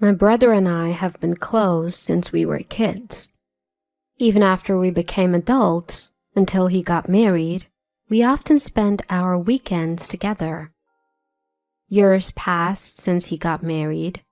My brother and I have been close since we were kids. Even after we became adults, until he got married, we often spent our weekends together. Years passed since he got married.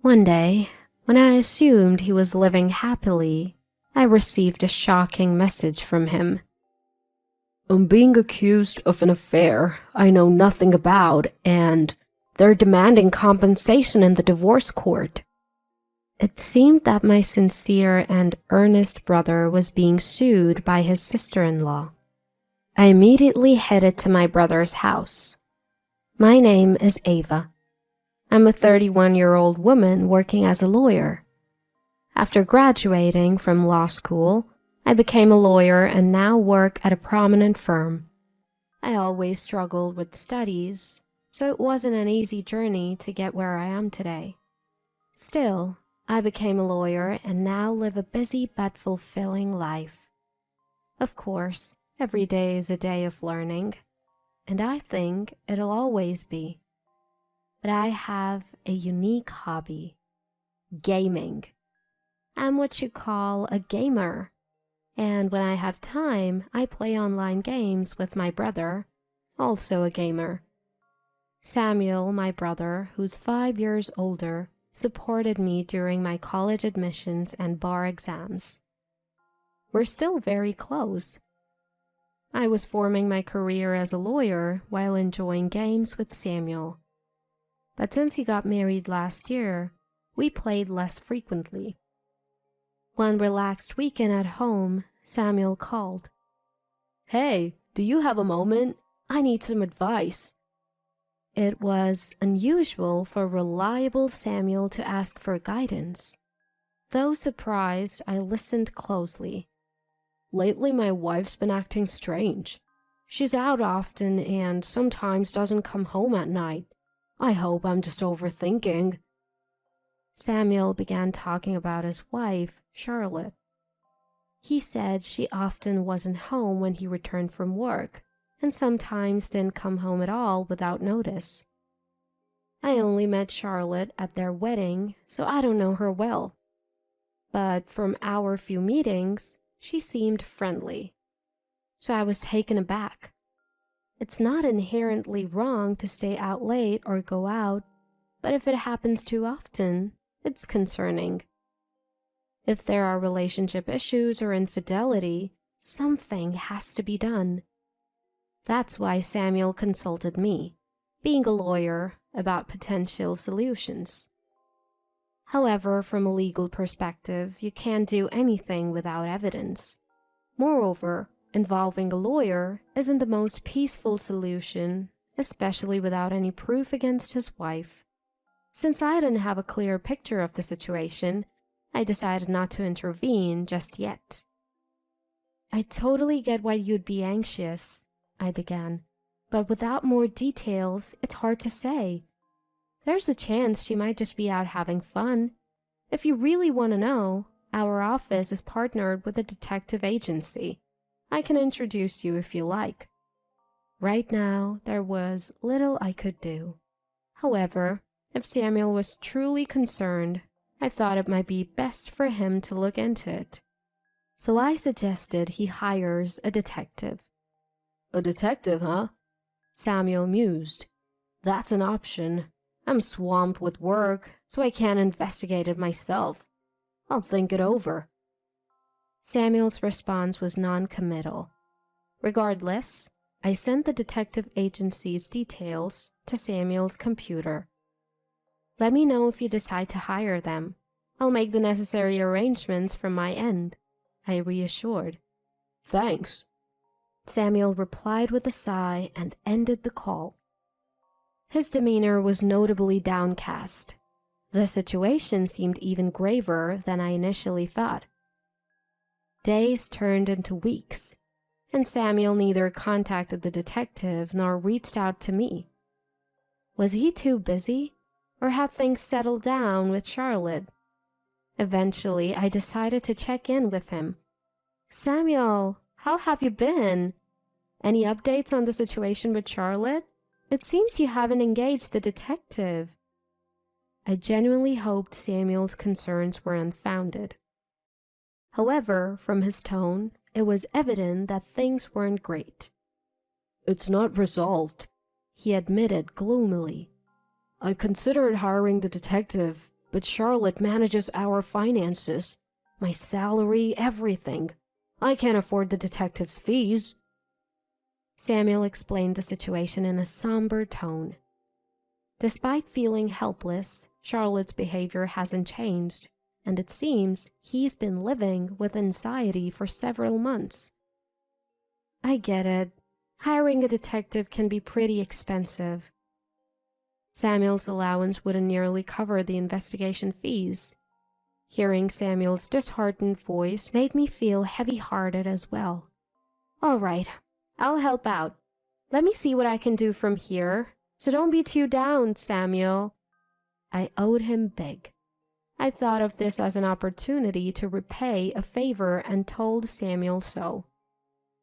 One day, when I assumed he was living happily, I received a shocking message from him. I'm being accused of an affair I know nothing about, and they're demanding compensation in the divorce court. It seemed that my sincere and earnest brother was being sued by his sister-in-law. I immediately headed to my brother's house. My name is Ava. I'm a 31-year-old woman working as a lawyer. After graduating from law school, I became a lawyer and now work at a prominent firm. I always struggled with studies, so it wasn't an easy journey to get where I am today. Still, I became a lawyer and now live a busy but fulfilling life. Of course, every day is a day of learning, and I think it'll always be. But I have a unique hobby: gaming. I'm what you call a gamer, and when I have time, I play online games with my brother, also a gamer. Samuel, my brother, who's 5 years older, supported me during my college admissions and bar exams. We're still very close. I was forming my career as a lawyer while enjoying games with Samuel. But since he got married last year, we played less frequently. One relaxed weekend at home, Samuel called. Hey, do you have a moment? I need some advice. It was unusual for reliable Samuel to ask for guidance. Though surprised, I listened closely. Lately, my wife's been acting strange. She's out often and sometimes doesn't come home at night. I hope I'm just overthinking. Samuel began talking about his wife, Charlotte. He said she often wasn't home when he returned from work, and sometimes didn't come home at all without notice. I only met Charlotte at their wedding, so I don't know her well. But from our few meetings, she seemed friendly. So I was taken aback. It's not inherently wrong to stay out late or go out, but if it happens too often, it's concerning. If there are relationship issues or infidelity, something has to be done. That's why Samuel consulted me, being a lawyer, about potential solutions. However, from a legal perspective, you can't do anything without evidence. Moreover, involving a lawyer isn't the most peaceful solution, especially without any proof against his wife. Since I didn't have a clear picture of the situation, I decided not to intervene just yet. I totally get why you'd be anxious, I began, but without more details, it's hard to say. There's a chance she might just be out having fun. If you really want to know, our office is partnered with a detective agency. I can introduce you if you like. Right now, there was little I could do. However, if Samuel was truly concerned, I thought it might be best for him to look into it. So I suggested he hires a detective. A detective, huh? Samuel mused. That's an option. I'm swamped with work, so I can't investigate it myself. I'll think it over. Samuel's response was non-committal. Regardless, I sent the detective agency's details to Samuel's computer. Let me know if you decide to hire them. I'll make the necessary arrangements from my end, I reassured. Thanks. Samuel replied with a sigh and ended the call. His demeanor was notably downcast. The situation seemed even graver than I initially thought. Days turned into weeks, and Samuel neither contacted the detective nor reached out to me. Was he too busy, or had things settled down with Charlotte? Eventually, I decided to check in with him. Samuel, how have you been? Any updates on the situation with Charlotte? It seems you haven't engaged the detective. I genuinely hoped Samuel's concerns were unfounded. However, from his tone, it was evident that things weren't great. "It's not resolved," he admitted gloomily. "I considered hiring the detective, but Charlotte manages our finances, my salary, everything. I can't afford the detective's fees." Samuel explained the situation in a somber tone. Despite feeling helpless, Charlotte's behavior hasn't changed, and it seems he's been living with anxiety for several months. I get it. Hiring a detective can be pretty expensive. Samuel's allowance wouldn't nearly cover the investigation fees. Hearing Samuel's disheartened voice made me feel heavy-hearted as well. All right, I'll help out. Let me see what I can do from here, so don't be too down, Samuel. I owed him big. I thought of this as an opportunity to repay a favor and told Samuel so.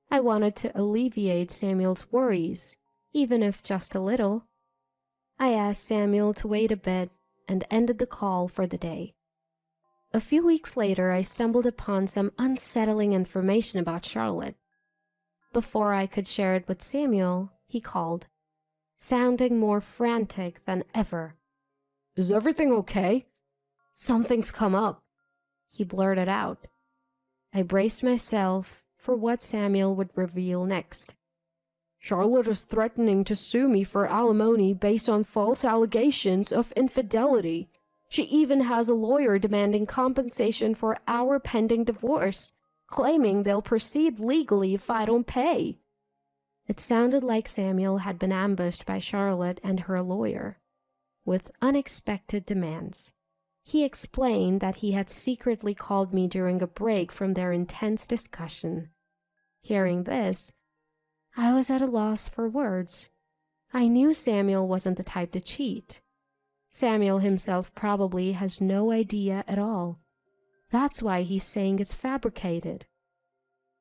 I wanted to alleviate Samuel's worries, even if just a little. I asked Samuel to wait a bit and ended the call for the day. A few weeks later, I stumbled upon some unsettling information about Charlotte. Before I could share it with Samuel, he called, sounding more frantic than ever. "Is everything okay?" "Something's come up," he blurted out. I braced myself for what Samuel would reveal next. "Charlotte is threatening to sue me for alimony based on false allegations of infidelity. She even has a lawyer demanding compensation for our pending divorce, claiming they'll proceed legally if I don't pay." It sounded like Samuel had been ambushed by Charlotte and her lawyer, with unexpected demands. He explained that he had secretly called me during a break from their intense discussion. Hearing this, I was at a loss for words. I knew Samuel wasn't the type to cheat. Samuel himself probably has no idea at all. That's why he's saying it's fabricated.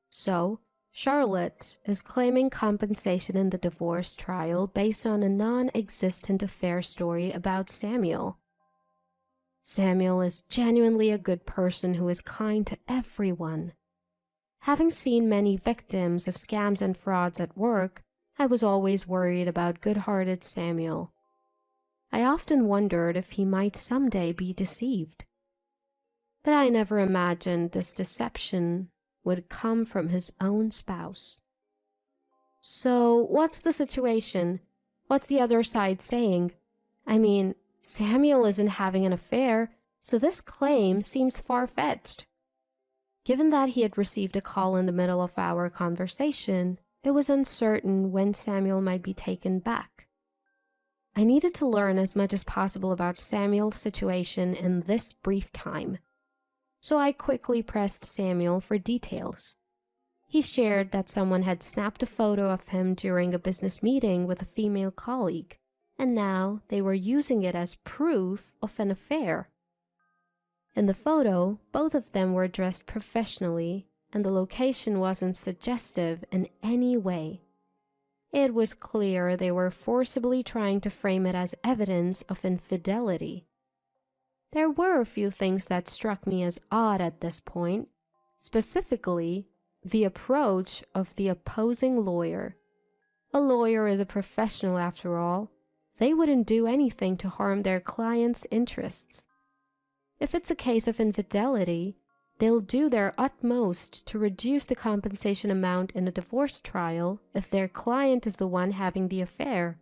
So, Charlotte is claiming compensation in the divorce trial based on a non-existent affair story about Samuel. Samuel is genuinely a good person who is kind to everyone. Having seen many victims of scams and frauds at work, I was always worried about good-hearted Samuel. I often wondered if he might someday be deceived. But I never imagined this deception would come from his own spouse. So, what's the situation? What's the other side saying? I mean, Samuel isn't having an affair, so this claim seems far-fetched. Given that he had received a call in the middle of our conversation, it was uncertain when Samuel might be taken back. I needed to learn as much as possible about Samuel's situation in this brief time. So I quickly pressed Samuel for details. He shared that someone had snapped a photo of him during a business meeting with a female colleague, and now they were using it as proof of an affair. In the photo, both of them were dressed professionally, and the location wasn't suggestive in any way. It was clear they were forcibly trying to frame it as evidence of infidelity. There were a few things that struck me as odd at this point, specifically the approach of the opposing lawyer. A lawyer is a professional after all. They wouldn't do anything to harm their client's interests. If it's a case of infidelity, they'll do their utmost to reduce the compensation amount in a divorce trial if their client is the one having the affair.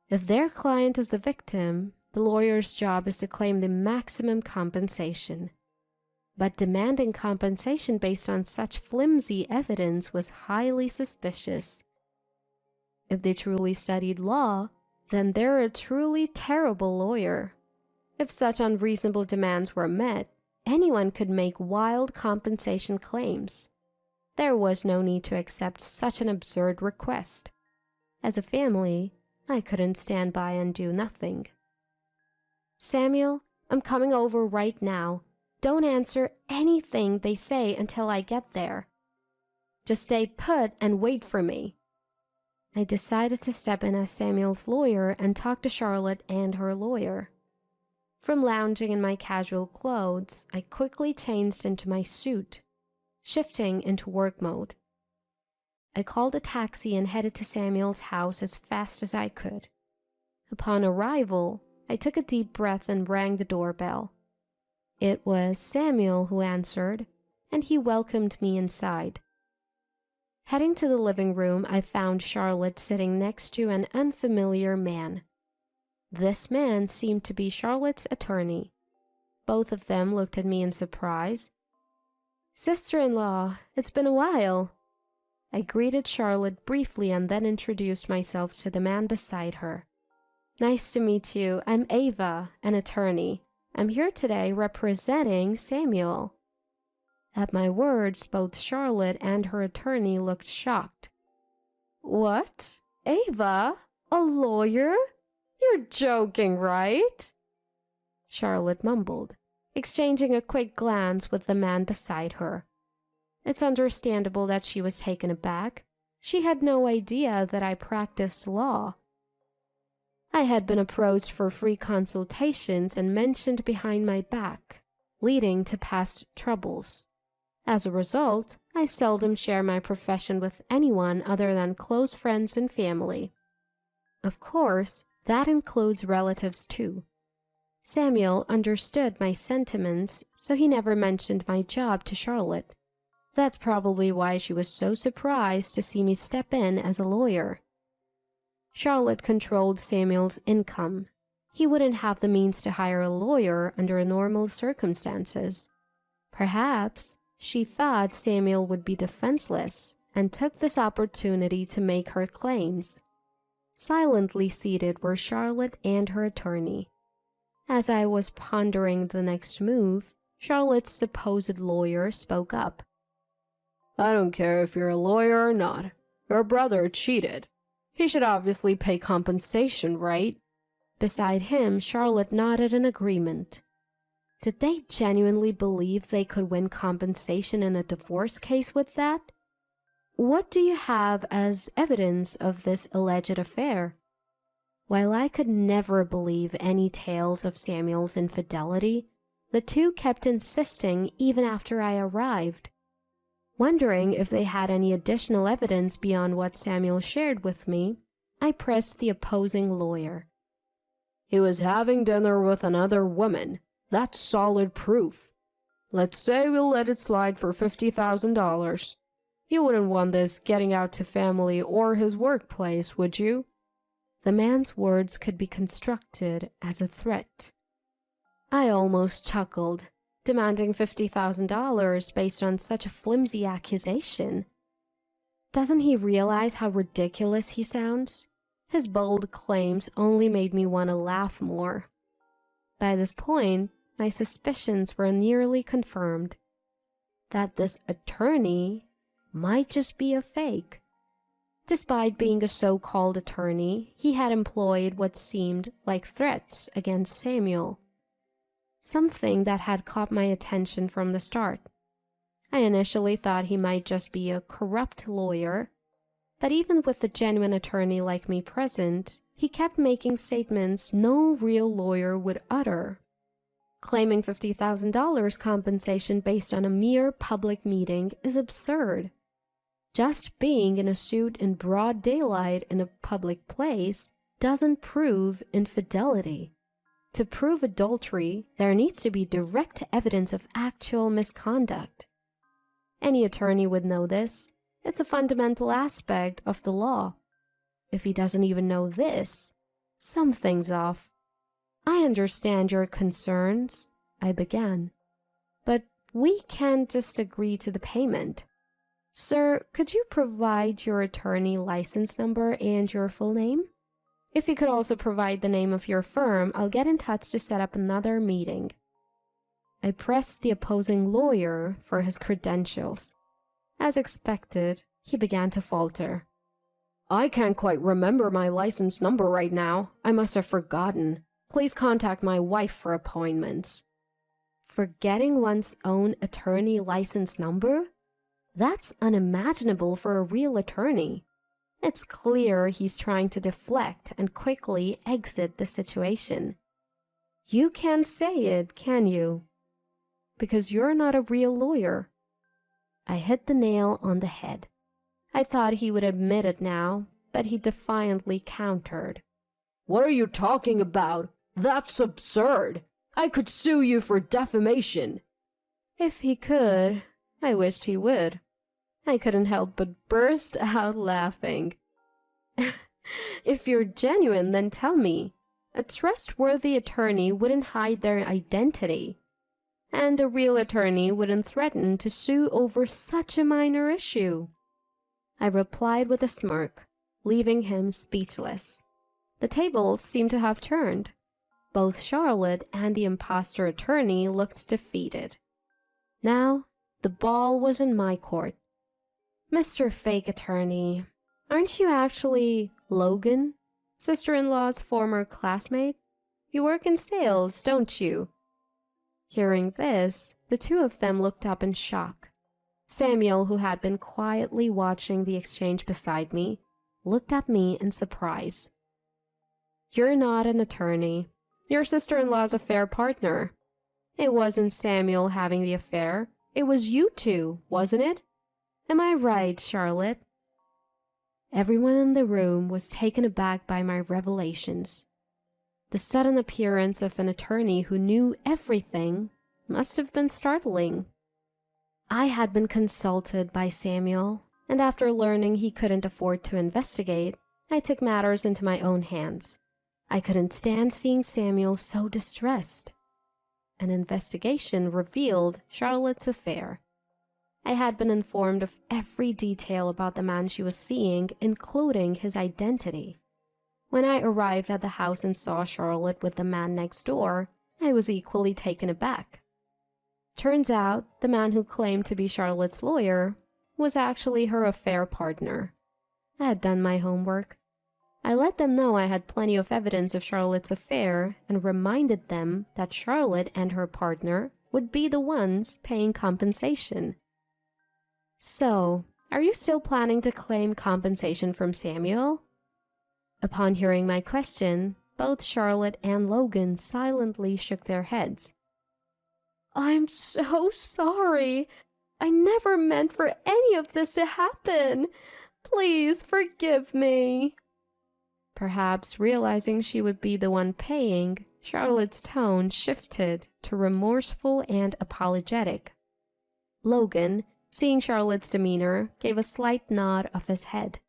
If their client is the victim, the lawyer's job is to claim the maximum compensation. But demanding compensation based on such flimsy evidence was highly suspicious. If they truly studied law, then they're a truly terrible lawyer. If such unreasonable demands were met, anyone could make wild compensation claims. There was no need to accept such an absurd request. As a family, I couldn't stand by and do nothing. "Samuel, I'm coming over right now. Don't answer anything they say until I get there. Just stay put and wait for me." I decided to step in as Samuel's lawyer and talk to Charlotte and her lawyer. From lounging in my casual clothes, I quickly changed into my suit, shifting into work mode. I called a taxi and headed to Samuel's house as fast as I could. Upon arrival, I took a deep breath and rang the doorbell. It was Samuel who answered, and he welcomed me inside. Heading to the living room, I found Charlotte sitting next to an unfamiliar man. This man seemed to be Charlotte's attorney. Both of them looked at me in surprise. "Sister-in-law, it's been a while." I greeted Charlotte briefly and then introduced myself to the man beside her. "Nice to meet you. I'm Ava, an attorney. I'm here today representing Samuel." At my words, both Charlotte and her attorney looked shocked. "What? Ava? A lawyer? You're joking, right?" Charlotte mumbled, exchanging a quick glance with the man beside her. It's understandable that she was taken aback. She had no idea that I practiced law. I had been approached for free consultations and mentioned behind my back, leading to past troubles. As a result, I seldom share my profession with anyone other than close friends and family. Of course, that includes relatives too. Samuel understood my sentiments, so he never mentioned my job to Charlotte. That's probably why she was so surprised to see me step in as a lawyer. Charlotte controlled Samuel's income. He wouldn't have the means to hire a lawyer under normal circumstances. Perhaps she thought Samuel would be defenseless and took this opportunity to make her claims. Silently seated were Charlotte and her attorney. As I was pondering the next move, Charlotte's supposed lawyer spoke up. "I don't care if you're a lawyer or not. Your brother cheated. He should obviously pay compensation, right?" Beside him, Charlotte nodded in agreement. Did they genuinely believe they could win compensation in a divorce case with that? "What do you have as evidence of this alleged affair?" While I could never believe any tales of Samuel's infidelity, the two kept insisting even after I arrived. Wondering if they had any additional evidence beyond what Samuel shared with me, I pressed the opposing lawyer. "He was having dinner with another woman. That's solid proof. Let's say we'll let it slide for $50,000. You wouldn't want this getting out to family or his workplace, would you?" The man's words could be construed as a threat. I almost chuckled, demanding $50,000 based on such a flimsy accusation. Doesn't he realize how ridiculous he sounds? His bold claims only made me want to laugh more. By this point, my suspicions were nearly confirmed. That this attorney might just be a fake. Despite being a so-called attorney, he had employed what seemed like threats against Samuel. Something that had caught my attention from the start. I initially thought he might just be a corrupt lawyer, but even with a genuine attorney like me present, he kept making statements no real lawyer would utter. Claiming $50,000 compensation based on a mere public meeting is absurd. Just being in a suit in broad daylight in a public place doesn't prove infidelity. To prove adultery, there needs to be direct evidence of actual misconduct. Any attorney would know this. It's a fundamental aspect of the law. If he doesn't even know this, something's off. "I understand your concerns," I began, "but we can't just agree to the payment. Sir, could you provide your attorney license number and your full name? If you could also provide the name of your firm, I'll get in touch to set up another meeting." I pressed the opposing lawyer for his credentials. As expected, he began to falter. "I can't quite remember my license number right now. I must have forgotten. Please contact my wife for appointments." Forgetting one's own attorney license number? That's unimaginable for a real attorney. It's clear he's trying to deflect and quickly exit the situation. You can't say it, can you? Because you're not a real lawyer. I hit the nail on the head. I thought he would admit it now, but he defiantly countered. What are you talking about? That's absurd. I could sue you for defamation. If he could, I wished he would. I couldn't help but burst out laughing. If you're genuine, then tell me. A trustworthy attorney wouldn't hide their identity, and a real attorney wouldn't threaten to sue over such a minor issue. I replied with a smirk, leaving him speechless. The tables seemed to have turned. Both Charlotte and the imposter attorney looked defeated. Now, the ball was in my court. Mr. Fake Attorney, aren't you actually Logan, sister-in-law's former classmate? You work in sales, don't you? Hearing this, the two of them looked up in shock. Samuel, who had been quietly watching the exchange beside me, looked at me in surprise. You're not an attorney. Your sister-in-law's affair partner. It wasn't Samuel having the affair. It was you two, wasn't it? Am I right, Charlotte? Everyone in the room was taken aback by my revelations. The sudden appearance of an attorney who knew everything must have been startling. I had been consulted by Samuel, and after learning he couldn't afford to investigate, I took matters into my own hands. I couldn't stand seeing Samuel so distressed. An investigation revealed Charlotte's affair. I had been informed of every detail about the man she was seeing, including his identity. When I arrived at the house and saw Charlotte with the man next door, I was equally taken aback. Turns out, the man who claimed to be Charlotte's lawyer was actually her affair partner. I had done my homework. I let them know I had plenty of evidence of Charlotte's affair and reminded them that Charlotte and her partner would be the ones paying compensation. So, are you still planning to claim compensation from Samuel? Upon hearing my question, both Charlotte and Logan silently shook their heads. I'm so sorry. I never meant for any of this to happen. Please forgive me. Perhaps realizing she would be the one paying, Charlotte's tone shifted to remorseful and apologetic. Logan, seeing Charlotte's demeanor, gave a slight nod of his head.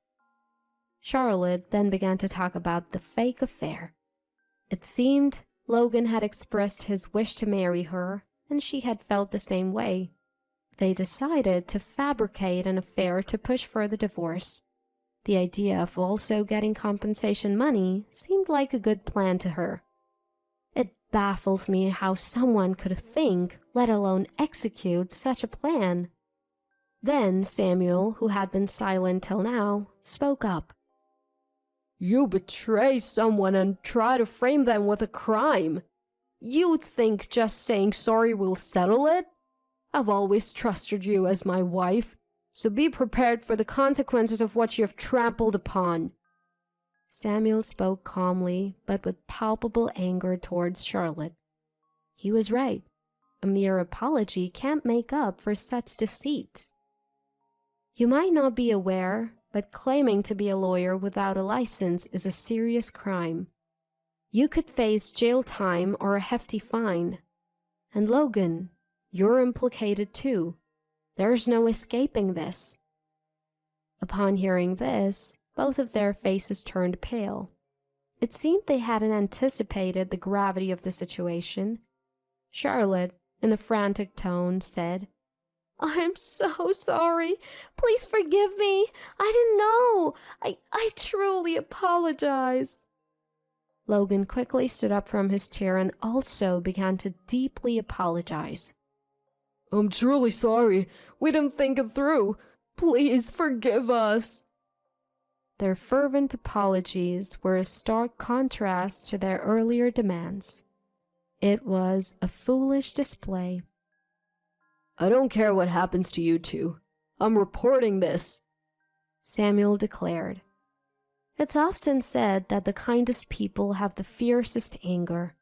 Charlotte then began to talk about the fake affair. It seemed Logan had expressed his wish to marry her, and she had felt the same way. They decided to fabricate an affair to push for the divorce. The idea of also getting compensation money seemed like a good plan to her. It baffles me how someone could think, let alone execute, such a plan. Then Samuel, who had been silent till now, spoke up. You betray someone and try to frame them with a crime. You think just saying sorry will settle it? I've always trusted you as my wife, so be prepared for the consequences of what you have trampled upon. Samuel spoke calmly, but with palpable anger towards Charlotte. He was right. A mere apology can't make up for such deceit. You might not be aware, but claiming to be a lawyer without a license is a serious crime. You could face jail time or a hefty fine. And Logan, you're implicated too. There's no escaping this. Upon hearing this, both of their faces turned pale. It seemed they hadn't anticipated the gravity of the situation. Charlotte, in a frantic tone, said, I'm so sorry. Please forgive me. I didn't know. I truly apologize. Logan quickly stood up from his chair and also began to deeply apologize. I'm truly sorry. We didn't think it through. Please forgive us. Their fervent apologies were a stark contrast to their earlier demands. It was a foolish display. I don't care what happens to you two. I'm reporting this, Samuel declared. It's often said that the kindest people have the fiercest anger.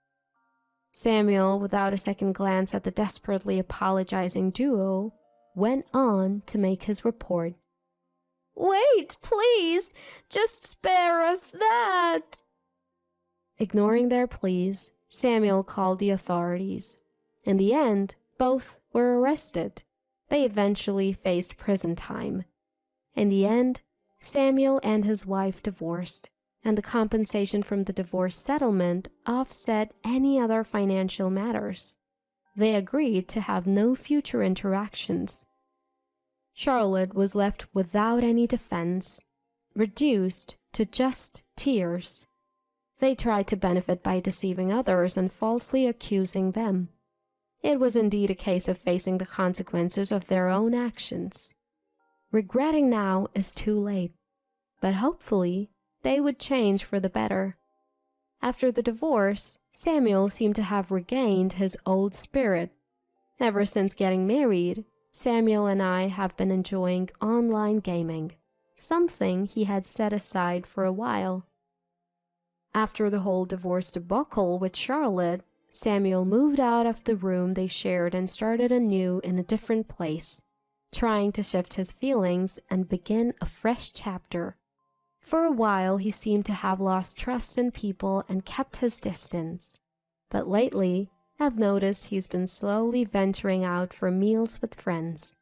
Samuel, without a second glance at the desperately apologizing duo, went on to make his report. Wait, please, just spare us that. Ignoring their pleas, Samuel called the authorities. In the end, both were arrested. They eventually faced prison time. In the end, Samuel and his wife divorced, and the compensation from the divorce settlement offset any other financial matters. They agreed to have no future interactions. Charlotte was left without any defense, reduced to just tears. They tried to benefit by deceiving others and falsely accusing them. It was indeed a case of facing the consequences of their own actions. Regretting now is too late, but hopefully they would change for the better. After the divorce, Samuel seemed to have regained his old spirit. Ever since getting married, Samuel and I have been enjoying online gaming, something he had set aside for a while. After the whole divorce debacle with Charlotte, Samuel moved out of the room they shared and started anew in a different place, trying to shift his feelings and begin a fresh chapter. For a while, he seemed to have lost trust in people and kept his distance. But lately, I've noticed he's been slowly venturing out for meals with friends.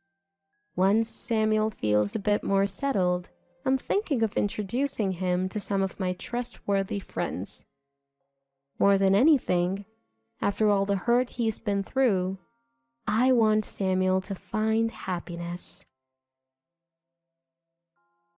Once Samuel feels a bit more settled, I'm thinking of introducing him to some of my trustworthy friends. More than anything, after all the hurt he's been through, I want Samuel to find happiness.